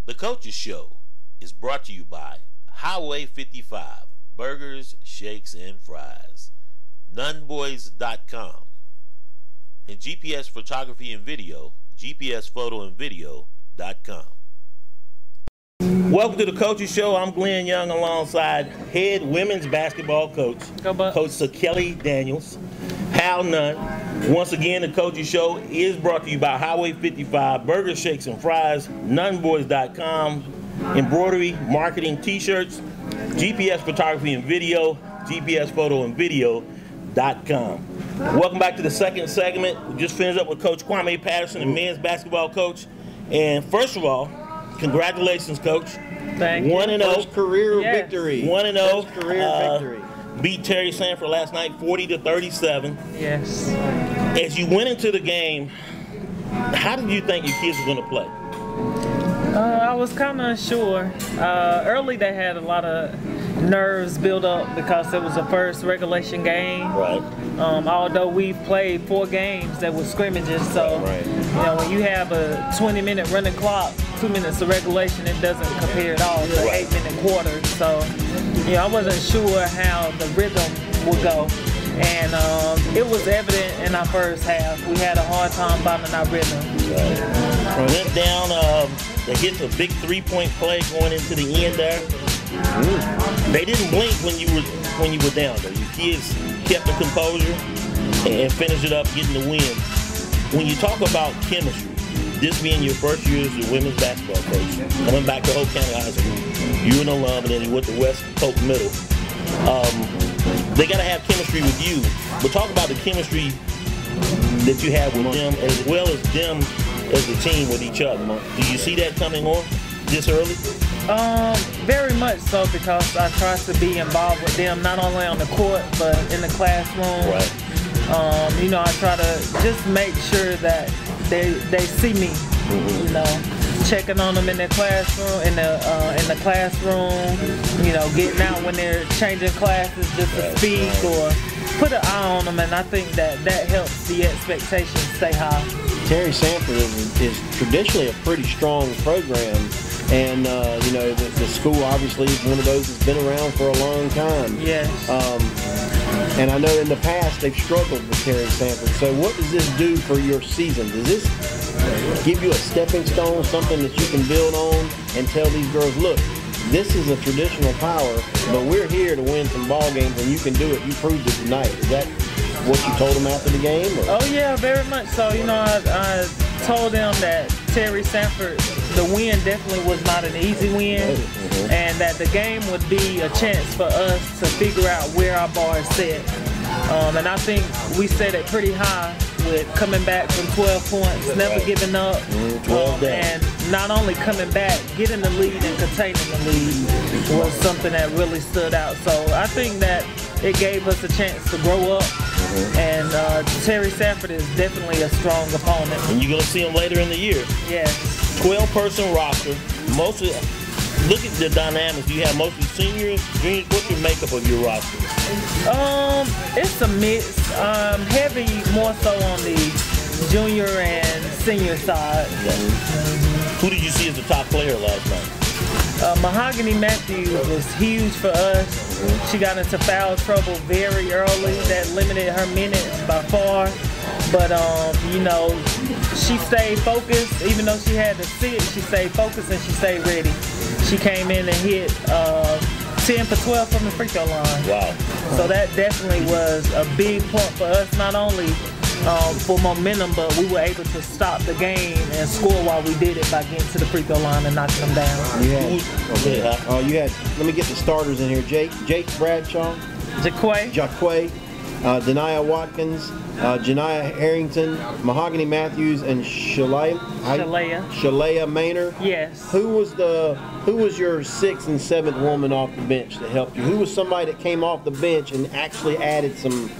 The Coaches Show is brought to you by Highway 55, Burgers, Shakes, and Fries, Nunboys.com, and GPS Photography and Video, GPSPhotoandVideo.com. Welcome to the Coaches Show. I'm Glenn Young alongside head women's basketball coach, Coach Sakelly Daniels, Hal Nunn. Once again, the Coaches Show is brought to you by Highway 55, Burgers, Shakes, and Fries, Nunboys.com, embroidery, marketing, t-shirts, GPS Photography and Video, GPSPhotoandVideo.com. Welcome back to the second segment. We just finished up with Coach Kwame Patterson, the men's basketball coach. And first of all, congratulations, Coach. Thank you. 1-0. First career victory. 1-0. First career victory. Beat Terry Sanford last night, 40-37. Yes. As you went into the game, how did you think your kids were going to play? I was kind of unsure. Early they had a lot of nerves built up because it was the first regulation game. Right. Although we've played 4 games that were scrimmages, so you know, when you have a 20-minute running clock, 2 minutes of regulation, it doesn't compare at all to 8-minute quarters. So, you know, I wasn't sure how the rhythm would go, and it was evident in our first half. We had a hard time finding our rhythm. Right. Went down. They hit a big 3-point play going into the end there. They didn't blink when you were down though. Your kids kept the composure and finished it up, getting the win. When you talk about chemistry, this being your first year as the women's basketball coach, coming back to Hope County High School, you an alum, and then you went to West Polk Middle. They got to have chemistry with you, but talk about the chemistry that you have with them, as well as them as a team with each other. Do you see that coming on this early? Very much so, because I try to be involved with them not only on the court but in the classroom. Right. You know, I try to just make sure that they see me. You know, checking on them in the classroom, in the classroom. You know, getting out when they're changing classes just to speak or put an eye on them, and I think that helps the expectations stay high. Terry Sanford is traditionally a pretty strong program, and you know, the school obviously is one of those that's been around for a long time. Yes. And I know in the past they've struggled with Terry Sanford. So what does this do for your season? Does this give you a stepping stone, something that you can build on and tell these girls, look, this is a traditional power, but we're here to win some ball games, and you can do it. You proved it tonight. Is that what you told them after the game? Or? Oh yeah, very much so. You know, I told them that Terry Sanford, the win definitely was not an easy win, and that the game would be a chance for us to figure out where our bar is set. And I think we set it pretty high with coming back from 12 points, never giving up, and not only coming back, getting the lead and containing the lead was something that really stood out. So I think that it gave us a chance to grow up, and Terry Sanford is definitely a strong opponent. And you're going to see him later in the year. Yes. 12-person roster. Mostly, look at the dynamics. You have mostly seniors, juniors. What's your makeup of your roster? It's a mix. Heavy more so on the junior and senior side. Who did you see as the top player last night? Mahogany Matthews was huge for us. She got into foul trouble very early. That limited her minutes by far. But, you know, she stayed focused. Even though she had to sit, she stayed focused and she stayed ready. She came in and hit 10 for 12 from the free throw line. Wow. So that definitely was a big point for us, not only for momentum, but we were able to stop the game and score while we did it by getting to the free throw line and knocking them down. You had, let me get the starters in here. Jake Bradshaw, Jaquay, Denia Watkins, Janiah Harrington, Mahogany Matthews, and Shalea Maynard. Yes. Who was your 6th and 7th woman off the bench that helped you? Who was somebody that came off the bench and actually added some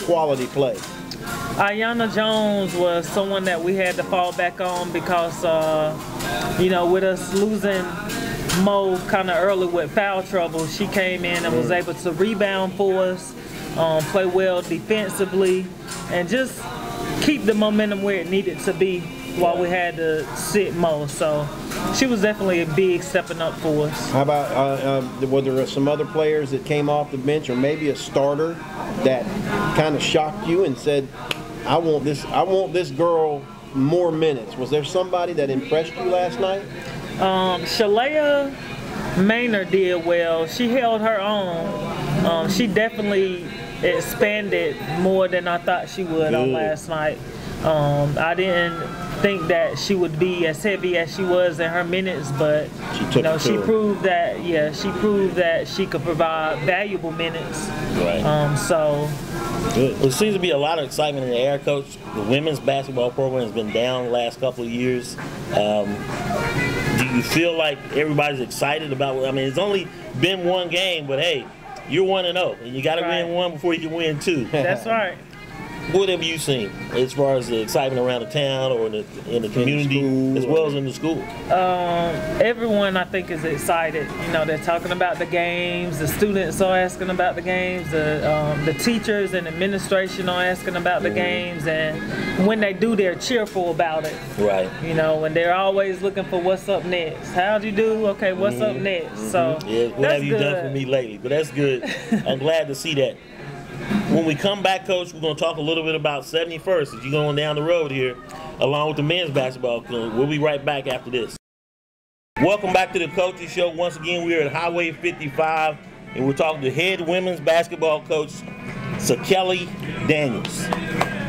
quality play? Ayanna Jones was someone that we had to fall back on because, you know, with us losing Mo kind of early with foul trouble, she came in and was able to rebound for us, play well defensively, and just keep the momentum where it needed to be while we had to sit Mo. So she was definitely a big stepping up for us. How about, were there some other players that came off the bench, or maybe a starter that kind of shocked you and said, I want this girl more minutes? Was there somebody that impressed you last night? Shalea Maynard did well. She held her own. She definitely expanded more than I thought she would on last night. I didn't think that she would be as heavy as she was in her minutes, but she proved that she could provide valuable minutes. Right. So good. It seems to be a lot of excitement in the air, Coach. The women's basketball program has been down the last couple of years. Do you feel like everybody's excited about it? I mean, it's only been one game, but hey, you're 1-0, and you got to win one before you can win two. That's right. What have you seen as far as the excitement around the town or in the community, as well as in the school? Everyone, I think, is excited. You know, they're talking about the games. The students are asking about the games. The teachers and administration are asking about the games. And when they do, they're cheerful about it. Right. You know, and they're always looking for what's up next. How'd you do? Okay, what's up next? So yeah, what have you done for me lately? But that's good. I'm glad to see that. When we come back, Coach, we're going to talk a little bit about 71st as you're going down the road here, along with the men's basketball club. We'll be right back after this. Welcome back to the Coaches Show. Once again, we're at Highway 55, and we're talking to head women's basketball coach, Sakelly Daniels.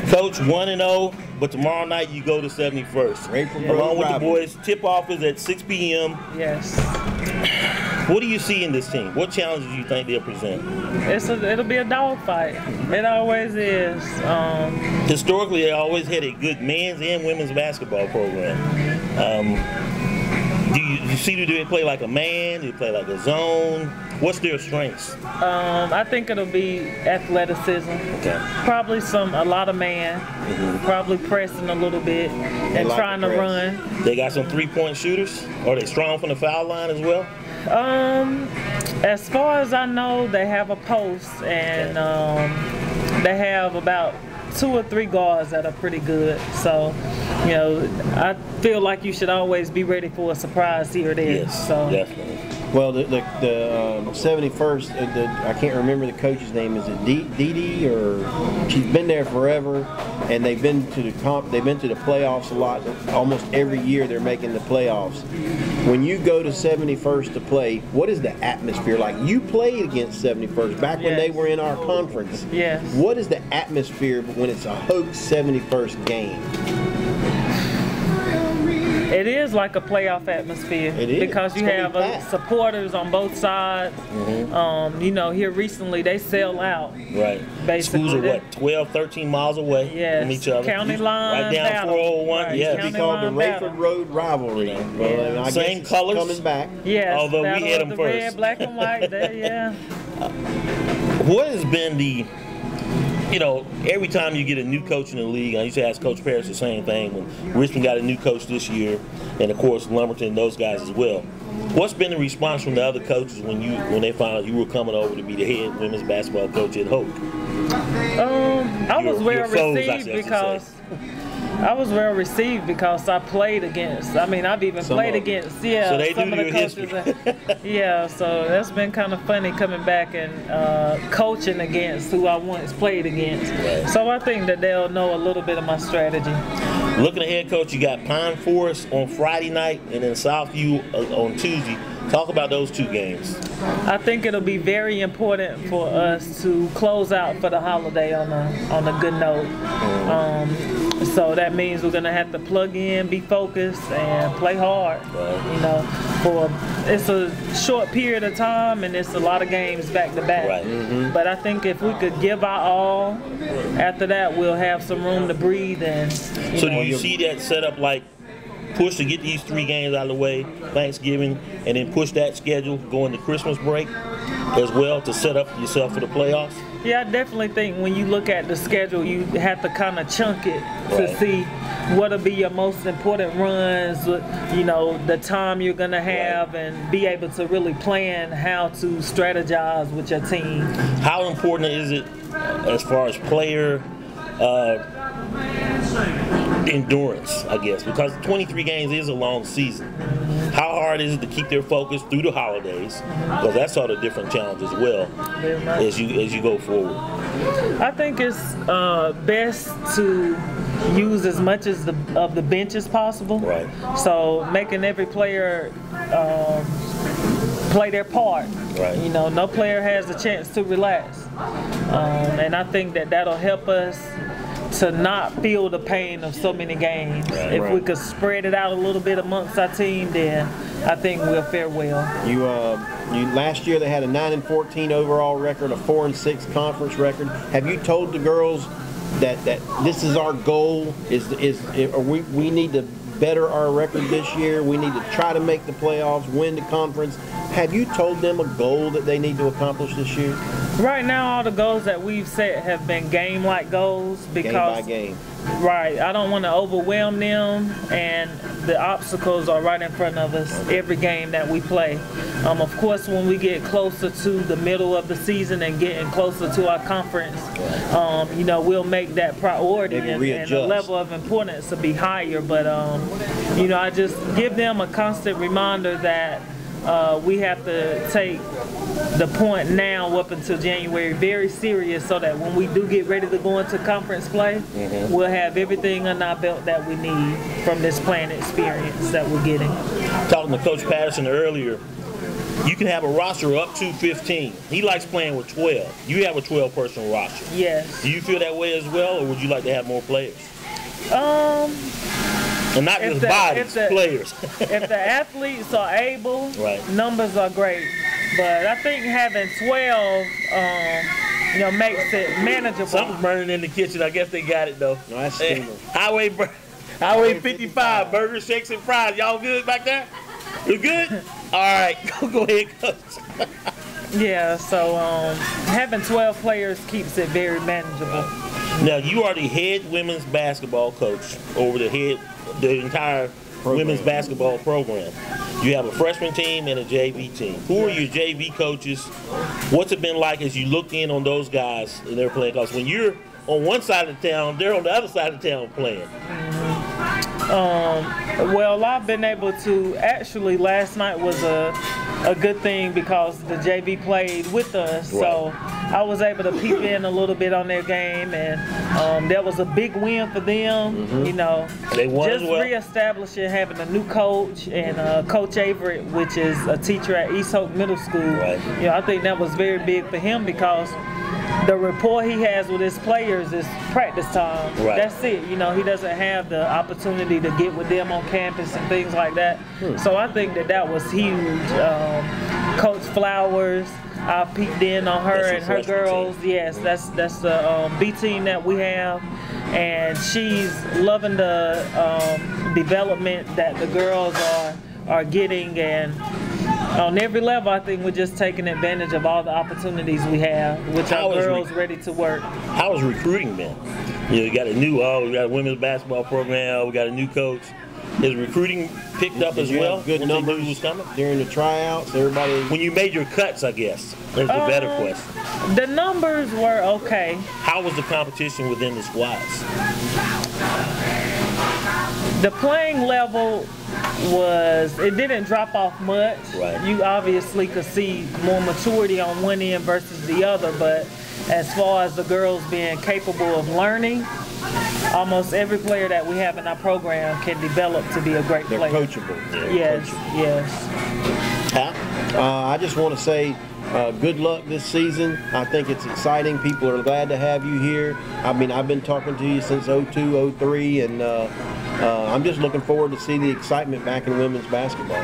Coach, 1-0, but tomorrow night you go to 71st. Along with the boys. Tip-off is at 6 p.m. Yes. What do you see in this team? What challenges do you think they'll present? It'll be a dogfight. It always is. Historically, they always had a good men's and women's basketball program. Do you see, do they play like a man? Do they play like a zone? What's their strengths? I think it'll be athleticism. Okay. Probably a lot of man. Probably pressing a little bit and trying to run. They got some three-point shooters? Are they strong from the foul line as well? As far as I know, they have a post, and they have about 2 or 3 guards that are pretty good. So, you know, I feel like you should always be ready for a surprise here or there. Yes, so definitely. Well, the 71st, I can't remember the coach's name. Is it Dee or she's been there forever, and they've been to the playoffs a lot. Almost every year they're making the playoffs. When you go to 71st to play, what is the atmosphere like? You played against 71st back when they were in our conference. Yes. What is the atmosphere when it's a Hoke 71st game? It is like a playoff atmosphere. It is. Because you have supporters on both sides. You know, here recently they sell out. Right. Basically. Schools are what, 12, 13 miles away from each other? County line right down battle. 401. Right. Yeah. It's called the Rayford Road rivalry. Well, I Same guess colors. coming back. Yes. Although we had them the first. Red, black, and white. There, What has been you know, every time you get a new coach in the league, I used to ask Coach Parrish the same thing when Richmond got a new coach this year, and of course Lumberton and those guys as well. What's been the response from the other coaches when they found out you were coming over to be the head women's basketball coach at Hoke? I was well received because I was well received because I played against. I mean, I've even played against. Yeah, so they some of the coaches. Yeah, so that's been kind of funny coming back and coaching against who I once played against. Right. So I think that they'll know a little bit of my strategy. Looking ahead, Coach, you got Pine Forest on Friday night and then Southview on Tuesday. Talk about those 2 games. I think it'll be very important for us to close out for the holiday on a good note. So that means we're gonna have to plug in, be focused, and play hard. Right. You know, it's a short period of time and it's a lot of games back to back. Right. But I think if we could give our all, after that we'll have some room to breathe. And so do you see that set up like push to get these 3 games out of the way, Thanksgiving, and then push that schedule going to Christmas break as well to set up yourself for the playoffs? Yeah, I definitely think when you look at the schedule, you have to kind of chunk it to see what'll be your most important runs, you know, the time you're going to have, and be able to really plan how to strategize with your team. How important is it as far as player endurance, I guess, because 23 games is a long season. How hard is it to keep their focus through the holidays? Because that's sort of a different challenge as well as you go forward. I think it's best to use as much of the bench as possible. Right. So making every player play their part. Right. You know, no player has a chance to relax. And I think that'll help us to not feel the pain of so many games. Right. If we could spread it out a little bit amongst our team, then I think we'll fare well. You last year they had a 9-14 overall record, a 4-6 conference record. Have you told the girls that this is our goal? We need to better our record this year? We need to try to make the playoffs, win the conference. Have you told them a goal that they need to accomplish this year? Right now, all the goals that we've set have been game-like goals because game by game. Right, I don't want to overwhelm them, and the obstacles are right in front of us every game that we play. Of course, when we get closer to the middle of the season and getting closer to our conference, you know, we'll make that priority and the level of importance to be higher. But you know, I just give them a constant reminder that we have to take the point now up until January very serious, so that when we do get ready to go into conference play, we'll have everything on our belt that we need from this playing experience that we're getting. Talking to Coach Patterson earlier, you can have a roster up to 15. He likes playing with 12. You have a 12-person roster. Yes. Do you feel that way as well, or would you like to have more players? And not just bodies, players. If the athletes are able, right, numbers are great. But I think having 12, you know, makes it manageable. Something's burning in the kitchen. I guess they got it, though. No, that's steaming. Highway 55, burgers, shakes, and fries. Y'all good back there? You good? All right, go ahead, Coach. Yeah, so having 12 players keeps it very manageable. Now, you are the head women's basketball coach over the entire women's basketball program. You have a freshman team and a JV team. Who are your JV coaches? What's it been like as you look in on those guys and they're playing? Because when you're on one side of the town, they're on the other side of the town playing. Well, I've been able to, actually last night was a good thing because the JV played with us, right. So I was able to peep in a little bit on their game, and that was a big win for them. You know, they won just as well. Reestablishing, having a new coach and Coach Averett, which is a teacher at East Hope Middle School. Right. You know, I think that was very big for him because the rapport he has with his players is practice time. Right. That's it. You know, he doesn't have the opportunity to get with them on campus and things like that. So I think that was huge. Coach Flowers, I peeked in on her and her girls. Team. Yes, that's the B team that we have, and she's loving the development that the girls are getting, and on every level, I think we're just taking advantage of all the opportunities we have, with our girls ready to work. How has recruiting been? You know, we got a women's basketball program, we got a new coach. Has recruiting picked up as well? Good numbers was coming during the tryouts. Everybody. When you made your cuts, I guess. There's a better question. The numbers were okay. How was the competition within the squads? The playing level it didn't drop off much. Right. You obviously could see more maturity on one end versus the other, but as far as the girls being capable of learning, almost every player that we have in our program can develop to be a great player. They're coachable. Yes. I just want to say good luck this season. I think it's exciting. People are glad to have you here. I mean, I've been talking to you since 02, 03, and I'm just looking forward to see the excitement back in women's basketball.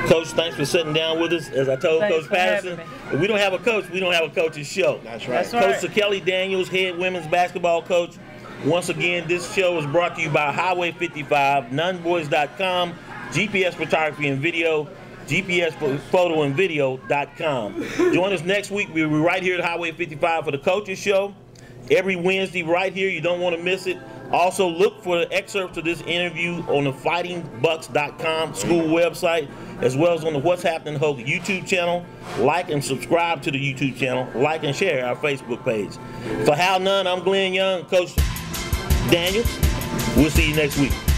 Coach, thanks for sitting down with us. As I told Coach Patterson, if we don't have a coach, we don't have a coach's show. That's right. Coach Sakelly Daniels, head women's basketball coach. Once again, this show is brought to you by Highway 55, nunboys.com, GPS Photography and Video, GPSPhotoandVideo.com. Join us next week. We'll be right here at Highway 55 for the Coaches Show. Every Wednesday right here. You don't want to miss it. Also, look for the excerpts of this interview on the FightingBucks.com school website, as well as on the What's Happening Hope YouTube channel. Like and subscribe to the YouTube channel. Like and share our Facebook page. For Hal Nunn, I'm Glenn Young, Coach Daniels. We'll see you next week.